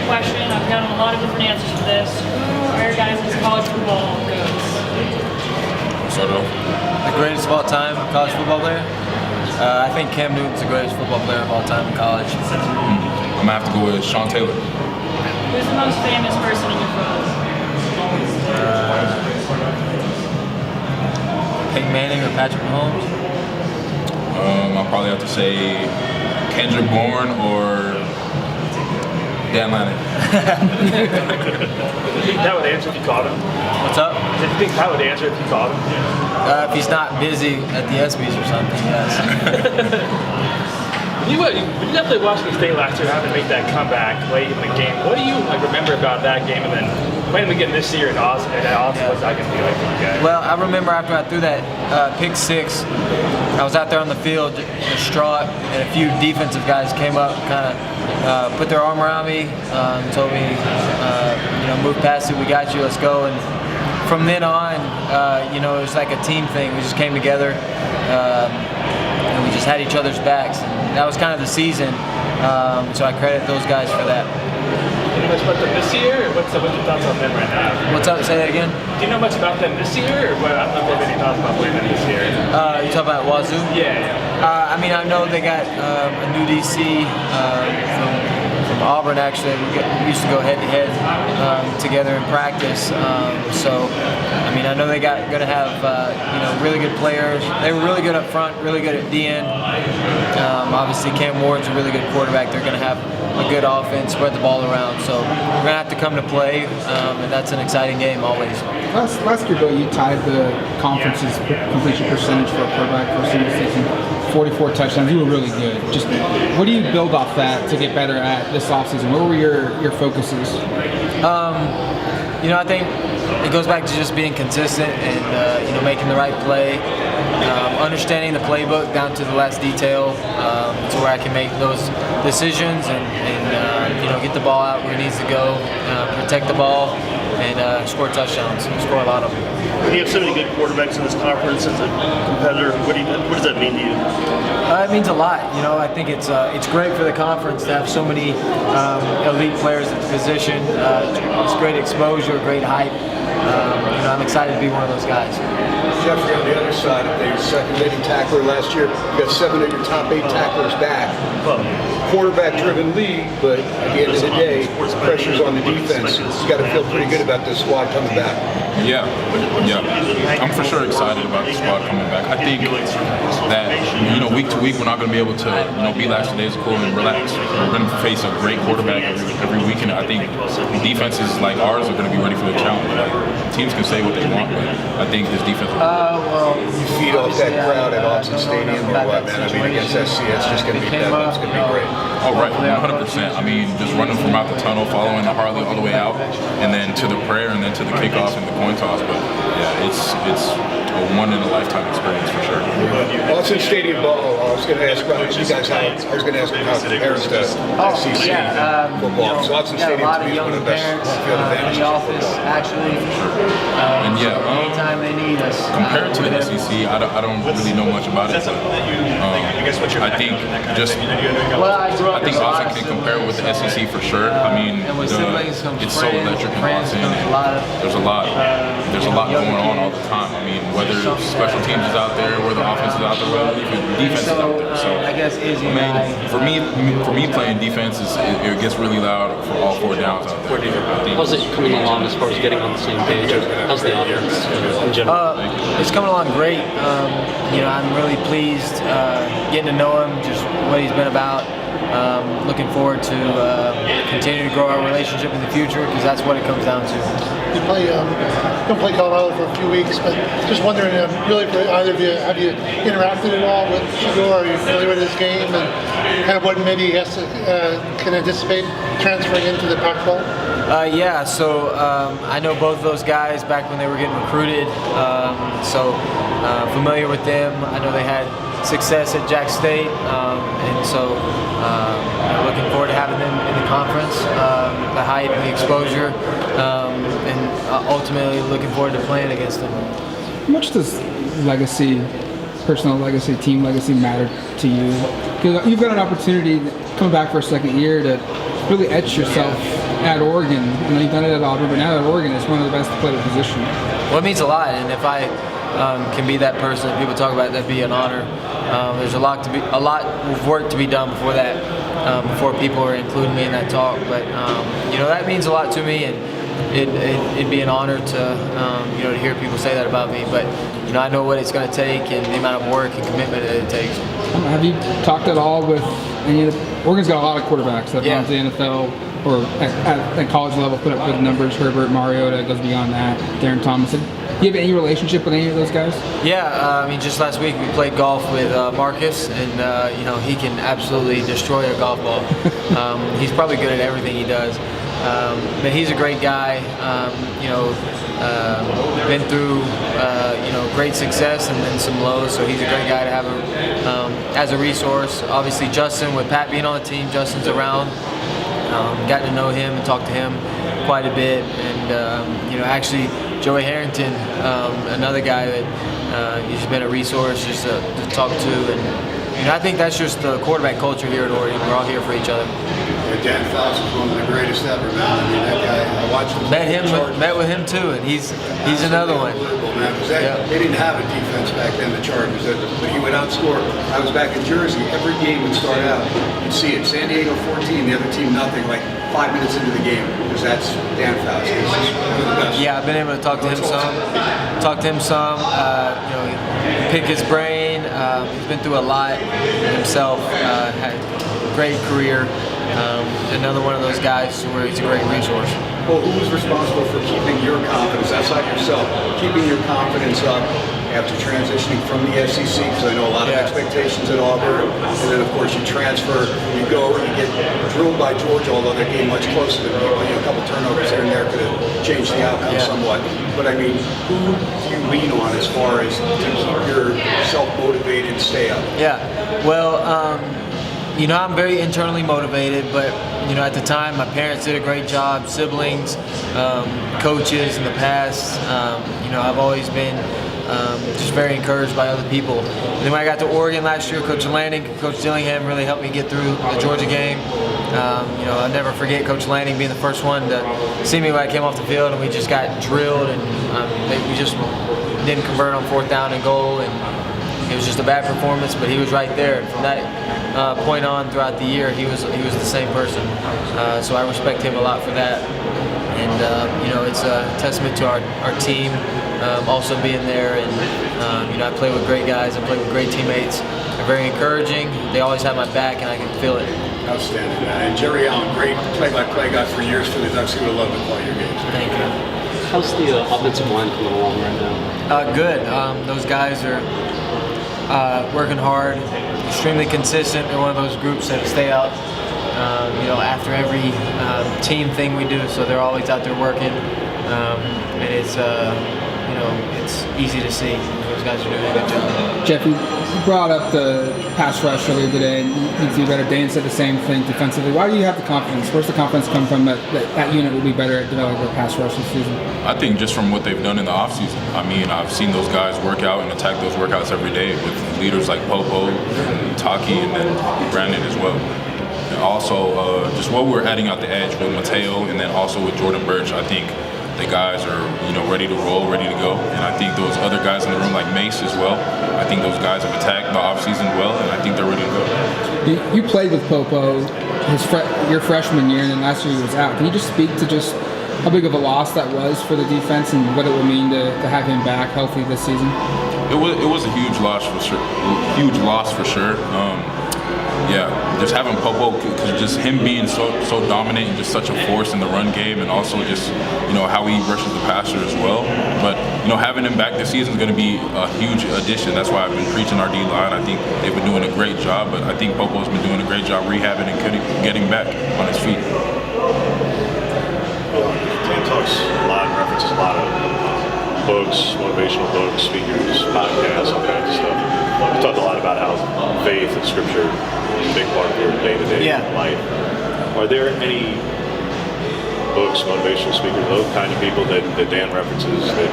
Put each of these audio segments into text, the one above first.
great question. I've gotten a lot of different answers for this. Who are your guys' college football goats? The greatest of all time college football player? I think Cam Newton's the greatest football player of all time in college. I'm gonna have to go with Sean Taylor. Who's the most famous person in your phone? Peyton Manning or Patrick Mahomes? I'll probably have to say Kendrick Bourne or Dan Lanning. Do you think Pat would answer if you called him? What's up? Do you think Pat would answer if you called him? If he's not busy at the ESPYs or something, yes. You definitely Washington State last year having to make that comeback late in the game. What do you remember about that game, and then playing them again this year in Austin? What's that going to be like for you guys? Well, I remember after I threw that pick six, I was out there on the field distraught, and a few defensive guys came up, kind of put their arm around me, told me, move past it, we got you, let's go. And from then on, it was like a team thing. We just came together, and we just had each other's backs. And that was kind of the season, so I credit those guys for that. Do you know much about them this year, or what's your thoughts on them right now? What's up? Say that again? Do you know much about them this year, or what? I don't know if they have any thoughts about playing them this year. You talking about Wazoo? Yeah. I know they got a new DC from Auburn. Actually, we used to go head to head together in practice. I know they going to have really good players. They were really good up front, really good at the end. Obviously, Cam Ward's a really good quarterback. They're going to have a good offense, spread the ball around. So we're going to have to come to play, and that's an exciting game always. Last year, Bill, you tied the conference's completion percentage for a quarterback for a single season, 44 touchdowns. You were really good. Just what do you build off that to get better at this offseason? What were your focuses? I think it goes back to just being consistent and making the right play, understanding the playbook down to the last detail, to where I can make those decisions and get the ball out where it needs to go, protect the ball, and score touchdowns, score a lot of them. You have so many good quarterbacks in this conference as a competitor. What does that mean to you? It means a lot. I think it's great for the conference to have so many elite players at the position. It's great exposure, great hype. I'm excited to be one of those guys. Jeffrey, on the other side, they were second leading tackler last year. You got 7 of your top 8 tacklers back. Quarterback-driven league, but at the end of the day, pressure's on the defense. You got to feel pretty good about this squad coming back. Yeah. I'm for sure excited about the squad coming back. I think that week to week we're not going to be able to be lackadaisical and relax. We're going to face a great quarterback every week, and I think defenses like ours are going to be ready for the challenge. Teams can say what they want, but I think this defense. You feed off that crowd at Austin Stadium or what, man? Against SC, it's just going to be deadly. It's going to be great. Oh, right, 100%. Just running from out the tunnel, following the Harley all the way out, and then to the prayer, and then to the kickoff and the coin toss. But yeah, it's a one-in-a-lifetime experience for sure. Austin Stadium ball. I was going to ask about you guys how it compares to SEC football. So Austin Stadium to me is one of the best field advantages. The office, actually. And anytime they need us. Compared to the SEC, I don't really know much about it. But, I think I think Austin can compare with the SEC for sure. It's so electric in Austin. There's a lot going on all the time. Whether special teams is out there, whether offense is out there, whether defense is out there. So I guess for me playing defense it gets really loud for all 4 downs out there. How's it coming along as far as getting on the same page? How's the offense in general? It's coming along great. I'm really pleased getting to know him, just what he's been about. Looking forward to continuing to grow our relationship in the future, because that's what it comes down to. You don't play Colorado for a few weeks, but just wondering, really, for either of you, have you interacted at all with Shador? Are you familiar with his game and kind of what maybe he has to can anticipate transferring into the Pac-12? So I know both those guys back when they were getting recruited, familiar with them. I know they had success at Jack State, and so looking forward to having them in the conference, the hype and the exposure, and ultimately looking forward to playing against them. How much does legacy, personal legacy, team legacy matter to you? Because you've got an opportunity coming back for a second year to really etched yourself at Oregon. I know you've done it at Auburn, but now at Oregon, it's one of the best to play the position. Well, it means a lot, and if I can be that person that people talk about, that'd be an honor. There's a lot of work to be done before that, before people are including me in that talk. But that means a lot to me, and it'd be an honor to to hear people say that about me. But I know what it's going to take and the amount of work and commitment that it takes. Have you talked at all with any of Oregon's got a lot of quarterbacks that have gone to the NFL or at college level, put up good numbers. Herbert, Mariota goes beyond that. Darren Thomason. Do you have any relationship with any of those guys? Yeah, just last week we played golf with Marcus, and he can absolutely destroy a golf ball. He's probably good at everything he does. But he's a great guy. Been through great success and then some lows, so he's a great guy to have as a resource. Obviously Justin, with Pat being on the team, Justin's around. Gotten to know him and talk to him quite a bit, and actually Joey Harrington, another guy that he's been a resource just to talk to, and I think that's just the quarterback culture here at Oregon. We're all here for each other. Dan Fouts is one of the greatest ever, man. I mean, that guy, I watched him. Met with him too, and he's another one. Man, they didn't have a defense back then, the Chargers, but he would outscore. I was back in Jersey. Every game would start out. You'd see it. San Diego 14, the other team nothing. Like 5 minutes into the game, because that's Dan Fouts. He's just one of the best. Yeah, I've been able to talk to him some. Pick his brain. He's been through a lot himself. Had a great career. Another one of those guys where he's a great resource. Well, who was responsible for keeping your confidence, outside yourself, keeping your confidence up after transitioning from the SEC? Because I know a lot of expectations at Auburn, and then of course you transfer, you go, you get drilled by Georgia, although that game much closer than a couple turnovers here and there could have changed the outcome somewhat. But I mean, who do you lean on as far as to keep yourself motivated and stay up? Yeah, well, I'm very internally motivated, but at the time, my parents did a great job, siblings, coaches in the past. I've always been just very encouraged by other people. And then when I got to Oregon last year, Coach Lanning, Coach Dillingham really helped me get through the Georgia game. I'll never forget Coach Lanning being the first one to see me when I came off the field, and we just got drilled, and we just didn't convert on 4th down and goal, and it was just a bad performance, but he was right there. And from that point on throughout the year, he was the same person. So I respect him a lot for that. And it's a testament to our team also being there. And I play with great guys. I play with great teammates. They're very encouraging. They always have my back, and I can feel it. Outstanding, man. And Jerry Allen, great play-by-play guy for years for the Ducks. He would love to play your games. Thank you. How's the offensive line coming along right now? Good. Those guys are working hard, extremely consistent. They're one of those groups that stay out, after every team thing we do. So they're always out there working, and it's easy to see. Those guys are doing a good job. Jeff, you brought up the pass rush earlier today, and you need to be better. Dan said the same thing defensively. Why do you have the confidence? Where's the confidence come from that unit will be better at developing their pass rush this season? I think just from what they've done in the offseason. I mean, I've seen those guys work out and attack those workouts every day with leaders like Popo, and Taki, and then Brandon as well. And also, just what we're adding out the edge with Mateo, and then also with Jordan Birch, I think the guys are, ready to roll, ready to go. And I think those other guys in the room, like Mace as well, I think those guys have attacked the offseason well, and I think they're ready to go. You played with Popo your freshman year, and then last year he was out. Can you just speak to just how big of a loss that was for the defense and what it would mean to have him back healthy this season? It was a huge loss for sure. Just having Popo, because just him being so dominant and just such a force in the run game, and also just how he rushes the passer as well. But having him back this season is going to be a huge addition. That's why I've been preaching our D line. I think they've been doing a great job, but I think Popo's been doing a great job rehabbing and getting back on his feet. Dan talks a lot and references a lot of books, motivational books, speakers, podcasts, all kinds of stuff. We talked a lot about how faith and scripture is a big part of your day-to-day life. Are there any books, motivational speakers, those kind of people that Dan references that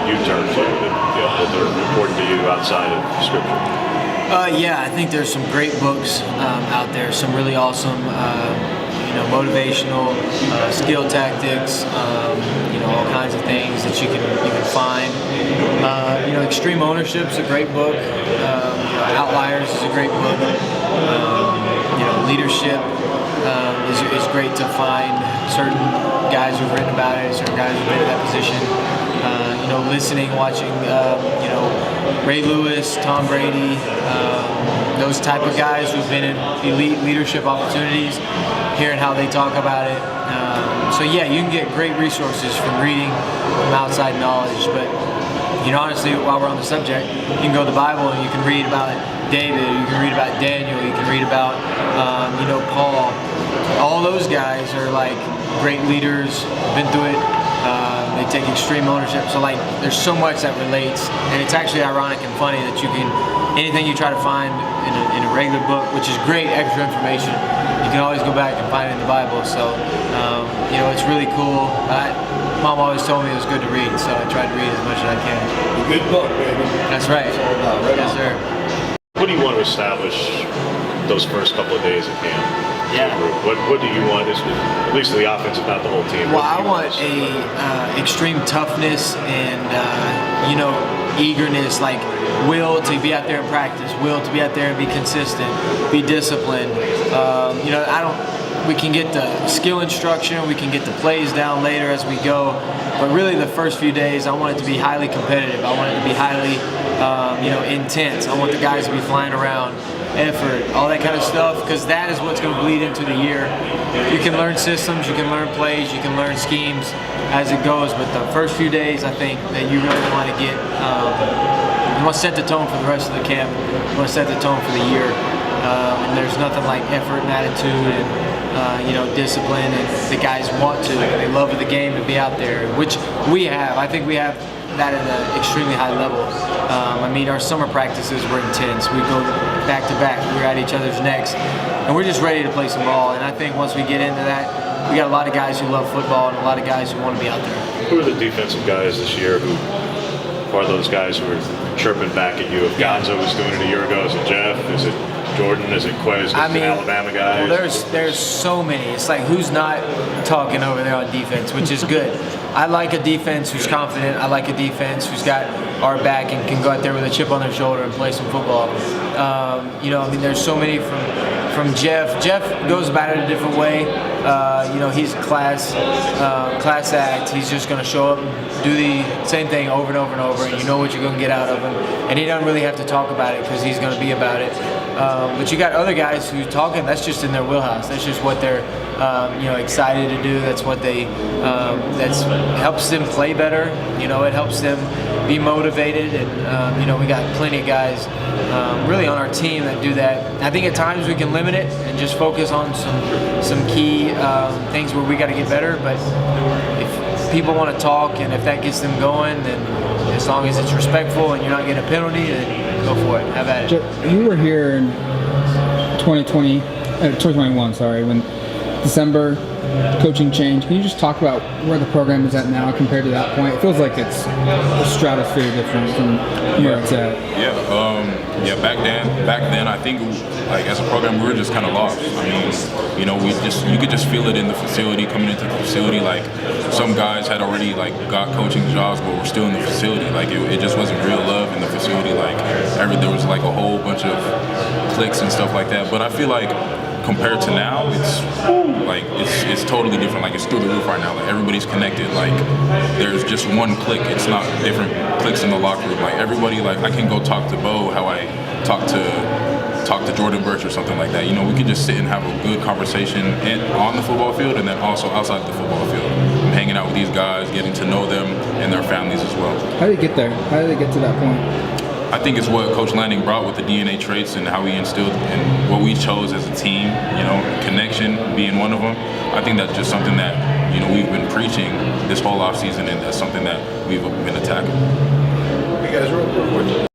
you turn to that are important to you outside of scripture? I think there's some great books out there, some really awesome motivational, skill tactics, all kinds of things that you can find. Extreme Ownership's a great book. Outliers is a great book. Leadership is great to find certain guys who've written about it, certain guys who've been in that position. Listening, watching, Ray Lewis, Tom Brady, those type of guys who've been in elite leadership opportunities, hearing how they talk about it. You can get great resources from reading from outside knowledge. But honestly, while we're on the subject, you can go to the Bible and you can read about David, you can read about Daniel, you can read about Paul. All those guys are like great leaders, been through it. They take extreme ownership. So there's so much that relates, and it's actually ironic and funny that anything you try to find in a regular book, which is great extra information, you can always go back and find it in the Bible. So it's really cool. Mom always told me it was good to read, so I tried to read as much as I can. A good book, baby. That's right. That's all about, right? Yes, sir. What do you want to establish those first couple of days of camp? Yeah. What do you want, at least the offense, if not the whole team? Well, I want extreme toughness and eagerness, like will to be out there and practice, will to be out there and be consistent, be disciplined. We can get the skill instruction, we can get the plays down later as we go, but really the first few days I want it to be highly competitive. I want it to be highly intense. I want the guys to be flying around, effort, all that kind of stuff, because that is what's going to bleed into the year. You can learn systems, you can learn plays, you can learn schemes as it goes, but the first few days I think that you really want to get, you want to set the tone for the rest of the camp, you want to set the tone for the year, and there's nothing like effort and attitude and discipline, and the guys want to, they love the game to be out there, which we have. I think we have that at an extremely high level. Our summer practices were intense. We go back to back. We're at each other's necks, and we're just ready to play some ball. And I think once we get into that, we got a lot of guys who love football and a lot of guys who want to be out there. Who are the defensive guys this year who are those guys who are chirping back at you? If Gonzo was doing it a year ago, is it Jeff? Is it Jordan? Is it Quez? Is it an Alabama guy? Well, there's so many. It's like, who's not talking over there on defense, which is good. I like a defense who's confident. I like a defense who's got our back and can go out there with a chip on their shoulder and play some football. There's so many from Jeff. Jeff goes about it a different way. He's a class act. He's just going to show up and do the same thing over and over and over, and you know what you're going to get out of him. And he doesn't really have to talk about it because he's going to be about it. But you got other guys who talking. That's just in their wheelhouse. That's just what they're excited to do. That's what they helps them play better. It helps them be motivated, and we got plenty of guys really on our team that do that. I think at times we can limit it and just focus on some key things where we got to get better. But if people want to talk and if that gets them going, then as long as it's respectful and you're not getting a penalty, then go for it. Have at it. You were here in 2021, when December coaching change. Can you just talk about where the program is at now compared to that point? It feels like it's a stratosphere different from where it's at. Back then I think as a program we were just kind of lost. You could just feel it in the facility, coming into the facility. Some guys had already got coaching jobs but were still in the facility. It just wasn't real love in the facility. There was a whole bunch of cliques and stuff like that. But I feel like compared to now, it's totally different. It's through the roof right now. Everybody's connected. There's just one clique. It's not different cliques in the locker room. Everybody, I can go talk to Bo how I talk to Jordan Birch or something like that. We could just sit and have a good conversation on the football field and then also outside the football field. I'm hanging out with these guys, getting to know them and their families as well. How did they get there? How did they get to that point? I think it's what Coach Lanning brought with the DNA traits and how he instilled and what we chose as a team, connection being one of them. I think that's just something that, we've been preaching this whole offseason, and that's something that we've been attacking. You guys are